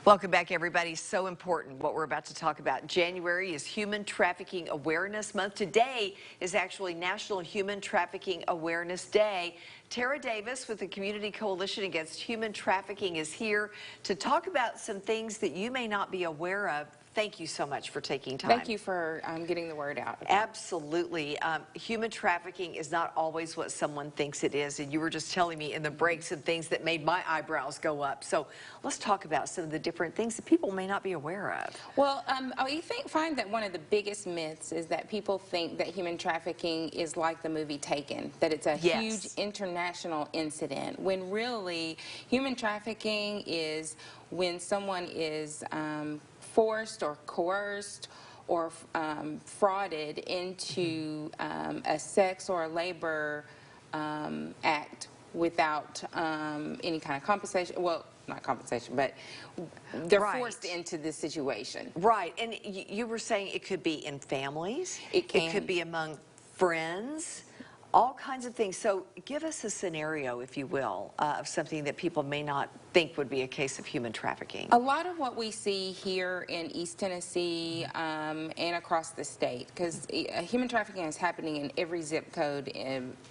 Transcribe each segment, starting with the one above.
Welcome back, everybody. So important what we're about to talk about. January is Human Trafficking Awareness Month. Today is actually National Human Trafficking Awareness Day. Tara Davis with the Community Coalition Against Human Trafficking is here to talk about some things that you may not be aware of. Thank you so much for taking time. Thank you for getting the word out. Absolutely. Human trafficking is not always what someone thinks it is. And you were just telling me in the breaks some things that made my eyebrows go up. So let's talk about some of the different things that people may not be aware of. Well, I find that one of the biggest myths is that people think that human trafficking is like the movie Taken, that it's a huge international incident, when really human trafficking is when someone is forced or coerced or frauded into a sex or a labor act without any kind of compensation. Well, not compensation, but they're forced into this situation. Right. And you were saying it could be in families. It could be among friends. All kinds of things. So give us a scenario, if you will, of something that people may not think would be a case of human trafficking. A lot of what we see here in East Tennessee and across the state, because human trafficking is happening in every zip code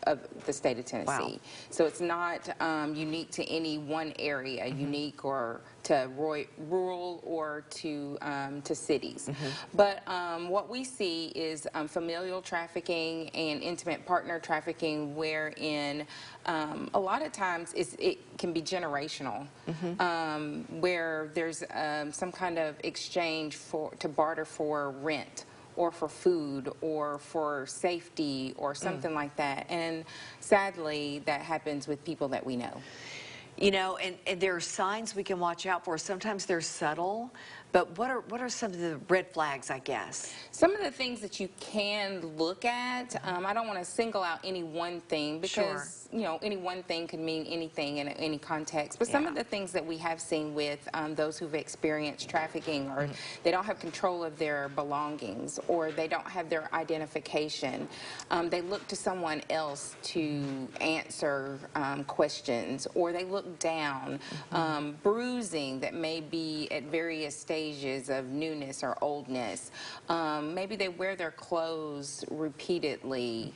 of the state of Tennessee. Wow. So it's not unique to any one area, unique or to rural or to cities. But what we see is familial trafficking and intimate partner trafficking, wherein a lot of times it can be generational, where there's some kind of exchange to barter for rent or for food or for safety or something like that. And sadly, that happens with people that we know. You know, and there are signs we can watch out for. Sometimes they're subtle, but what are some of the red flags, I guess? Some of the things that you can look at, I don't want to single out any one thing because, you know, any one thing could mean anything in any context. But some of the things that we have seen with those who've experienced trafficking, or they don't have control of their belongings, or they don't have their identification. They look to someone else to answer questions, or they look down, bruising that may be at various stages of newness or oldness. Maybe they wear their clothes repeatedly.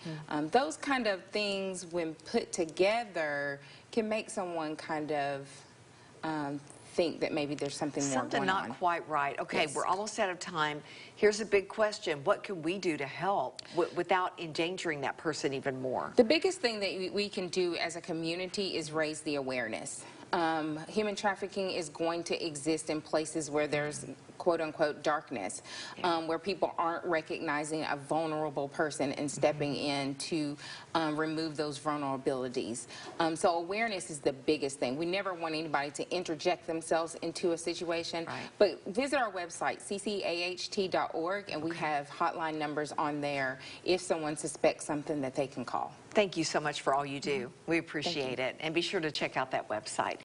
Those kind of things, when put together, can make someone kind of think that maybe there's something more going on. Something not quite right. Okay, we're almost out of time. Here's a big question. What can we do to help without endangering that person even more? The biggest thing that we can do as a community is raise the awareness. Human trafficking is going to exist in places where there's quote-unquote darkness, where people aren't recognizing a vulnerable person and stepping in to remove those vulnerabilities. So awareness is the biggest thing. We never want anybody to interject themselves into a situation, but visit our website, ccaht.org, and we have hotline numbers on there if someone suspects something that they can call. Thank you so much for all you do. We appreciate it. And be sure to check out that website.